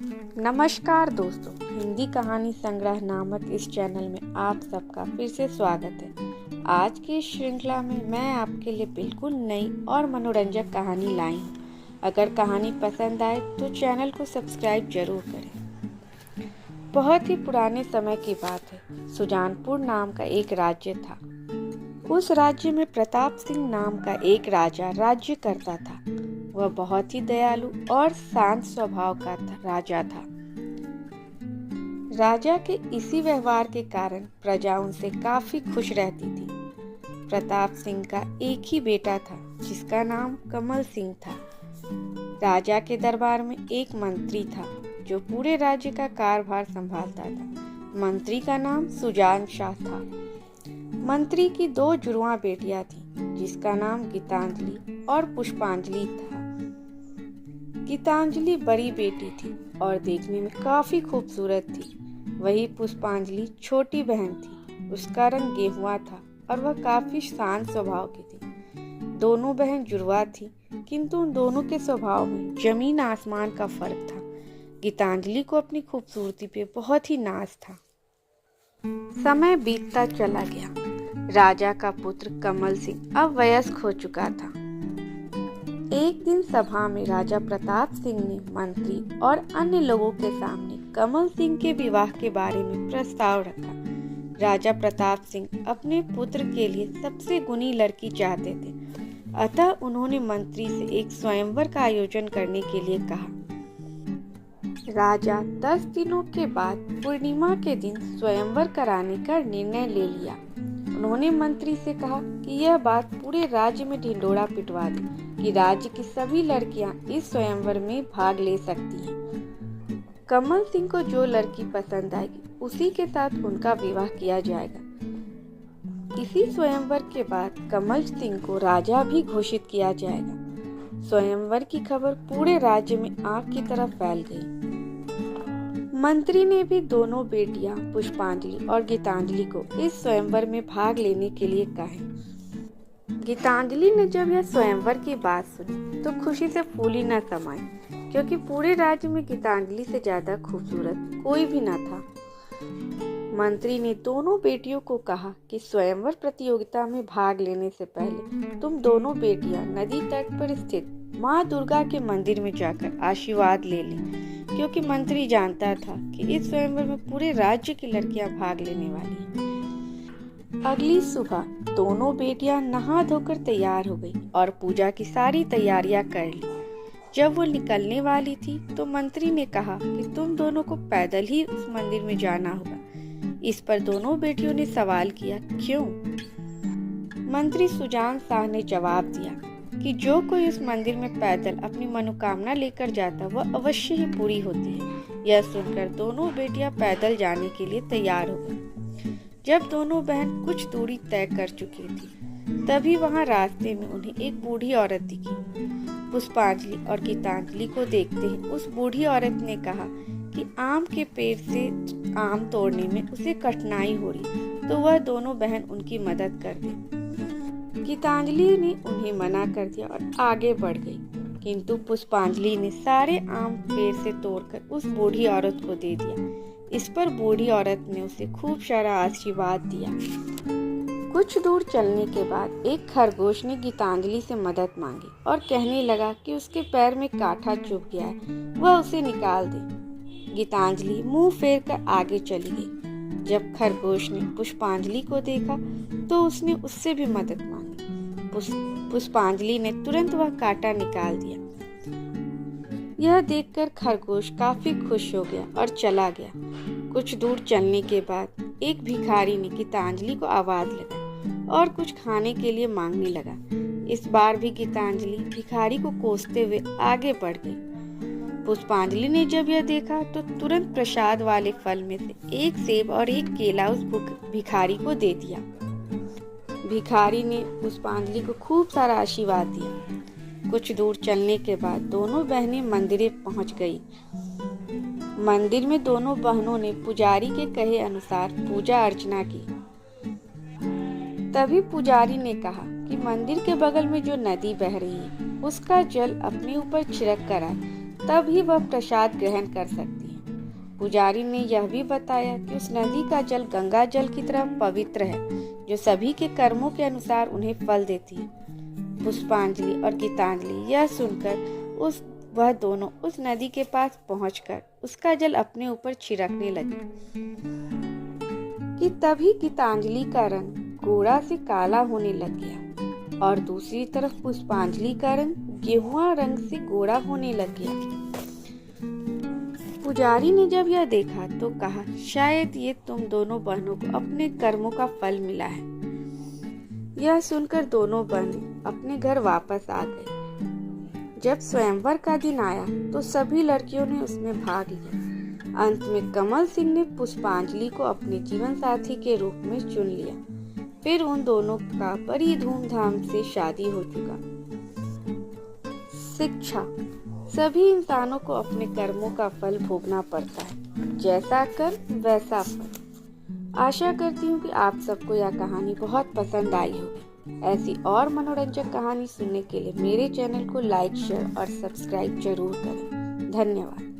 नमस्कार दोस्तों, हिंदी कहानी संग्रह नामक इस चैनल में आप सबका फिर से स्वागत है। आज की इस श्रृंखला में मैं आपके लिए बिल्कुल नई और मनोरंजक कहानी लाई हूँ। अगर कहानी पसंद आए तो चैनल को सब्सक्राइब जरूर करें। बहुत ही पुराने समय की बात है। सुजानपुर नाम का एक राज्य था। उस राज्य में प्रताप सिंह नाम का एक राजा राज्य करता था। वह बहुत ही दयालु और शांत स्वभाव का राजा था। राजा के इसी व्यवहार के कारण प्रजा उनसे काफी खुश रहती थी। प्रताप सिंह का एक ही बेटा था जिसका नाम कमल सिंह था। राजा के दरबार में एक मंत्री था जो पूरे राज्य का कारभार संभालता था। मंत्री का नाम सुजान शाह था। मंत्री की दो जुड़वां बेटियां थीं जिसका नाम गीतांजलि और पुष्पांजलि था। गीतांजलि बड़ी बेटी थी और देखने में काफी खूबसूरत थी। वही पुष्पांजलि छोटी बहन थी। उसका रंग गेहुआ था और वह काफी शांत स्वभाव की थी। दोनों बहन जुड़वा थी, किंतु उन दोनों के स्वभाव में जमीन आसमान का फर्क था। गीतांजलि को अपनी खूबसूरती पे बहुत ही नाज था। समय बीतता चला गया। राजा का पुत्र कमल सिंह अब वयस्क हो चुका था। एक दिन सभा में राजा प्रताप सिंह ने मंत्री और अन्य लोगों के सामने कमल सिंह के विवाह के बारे में प्रस्ताव रखा। राजा प्रताप सिंह अपने पुत्र के लिए सबसे गुणी लड़की चाहते थे, अतः उन्होंने मंत्री से एक स्वयंवर का आयोजन करने के लिए कहा। राजा 10 दिनों के बाद पूर्णिमा के दिन स्वयंवर कराने का निर्णय ले लिया। उन्होंने मंत्री से कहा कि यह बात पूरे राज्य में ढिंढोरा पिटवा दे कि राज्य की सभी लड़कियां इस स्वयंवर में भाग ले सकती हैं। कमल सिंह को जो लड़की पसंद आएगी उसी के साथ उनका विवाह किया जाएगा। इसी स्वयंवर के बाद कमल सिंह को राजा भी घोषित किया जाएगा। स्वयंवर की खबर पूरे राज्य में आग की तरह फैल गई। मंत्री ने भी दोनों बेटियां पुष्पांजलि और गीतांजलि को इस स्वयंवर में भाग लेने के लिए कहा। गीतांजलि ने जब यह स्वयंवर की बात सुनी तो खुशी से फूली न समाई, क्योंकि पूरे राज्य में गीतांजलि से ज्यादा खूबसूरत कोई भी न था। मंत्री ने दोनों बेटियों को कहा कि स्वयंवर प्रतियोगिता में भाग लेने से पहले तुम दोनों बेटियां नदी तट पर स्थित माँ दुर्गा के मंदिर में जाकर आशीर्वाद ले लें, क्योंकि मंत्री जानता था कि इस स्वयंवर में पूरे राज्य की लड़कियां भाग लेने वाली हैं। अगली सुबह दोनों बेटियां नहा धोकर तैयार हो गई और पूजा की सारी तैयारियां कर ली। जब वो निकलने वाली थी तो मंत्री ने कहा कि तुम दोनों को पैदल ही उस मंदिर में जाना होगा। इस पर दोनों बेटियों ने सवाल किया, क्यों? मंत्री सुजान शाह ने जवाब दिया कि जो कोई उस मंदिर में पैदल अपनी मनोकामना लेकर जाता वह अवश्य ही पूरी होती है। यह सुनकर दोनों बेटियां पैदल जाने के लिए तैयार हो गईं। जब दोनों बहन कुछ दूरी तय कर चुकी थी तभी वहां रास्ते में उन्हें एक बूढ़ी औरत दिखी। पुष्पांजलि और गीतांजलि को देखते ही उस बूढ़ी औरत ने कहा कि आम के पेड़ से आम तोड़ने में उसे कठिनाई हो रही, तो वह दोनों बहन उनकी मदद कर दे। गीतांजलि ने उन्हें मना कर दिया और आगे बढ़ गई, किंतु पुष्पांजलि ने सारे आम पेड़ से तोड़कर उस बूढ़ी औरत को दे दिया। इस पर बूढ़ी औरत ने उसे खूब सारा आशीर्वाद दिया। कुछ दूर चलने के बाद एक खरगोश ने गीतांजलि से मदद मांगी और कहने लगा कि उसके पैर में कांटा चुभ गया है, वह उसे निकाल दे। गीतांजलि मुंह फेर कर आगे चली गई। जब खरगोश ने पुष्पांजलि को देखा तो उसने उससे भी मदद मांगी। पुष्पांजलि ने तुरंत वह कांटा निकाल दिया। यह देखकर खरगोश काफी खुश हो गया और चला गया। कुछ दूर चलने के बाद एक भिखारी ने गीतांजलि को आवाज लगाई और कुछ खाने के लिए मांगने लगा। इस बार भी गीतांजलि भिखारी को कोसते हुए आगे बढ़ गई। पुष्पांजलि ने जब यह देखा तो तुरंत प्रसाद वाले फल में से एक सेब और एक केला उस भिखारी को दे दिया। भिखारी ने पुष्पांजलि को खूब सारा आशीर्वाद दिया। कुछ दूर चलने के बाद दोनों बहनें मंदिर पहुंच गई। मंदिर में दोनों बहनों ने पुजारी के कहे अनुसार पूजा अर्चना की। तभी पुजारी ने कहा कि मंदिर के बगल में जो नदी बह रही है उसका जल अपने ऊपर छिड़क कर आए, तभी वह प्रसाद ग्रहण कर सकती है। पुजारी ने यह भी बताया कि उस नदी का जल गंगा जल की तरह पवित्र है, जो सभी के कर्मों के अनुसार उन्हें फल देती है। पुष्पांजलि और गीतांजलि यह सुनकर वह दोनों उस नदी के पास पहुंचकर उसका जल अपने ऊपर छिड़कने लगे कि तभी गीतांजलि का रंग गोरा से काला होने लग गया और दूसरी तरफ पुष्पांजलि का रंग गेहुआ रंग से गोरा होने लग गया। पुजारी ने जब यह देखा तो कहा, शायद ये तुम दोनों बहनों को अपने कर्मों का फल मिला है। यह सुनकर दोनों बहनें अपने घर वापस आ गई। जब स्वयंवर का दिन आया तो सभी लड़कियों ने उसमें भाग लिया। अंत में कमल सिंह ने पुष्पांजलि को अपने जीवन साथी के रूप में चुन लिया। फिर उन दोनों का बड़ी धूमधाम से शादी हो चुका। शिक्षा, सभी इंसानों को अपने कर्मों का फल भोगना पड़ता है, जैसा कर वैसा फल। आशा करती हूँ कि आप सबको यह कहानी बहुत पसंद आई होगी। ऐसी और मनोरंजक कहानी सुनने के लिए मेरे चैनल को लाइक, शेयर और सब्सक्राइब जरूर करें। धन्यवाद।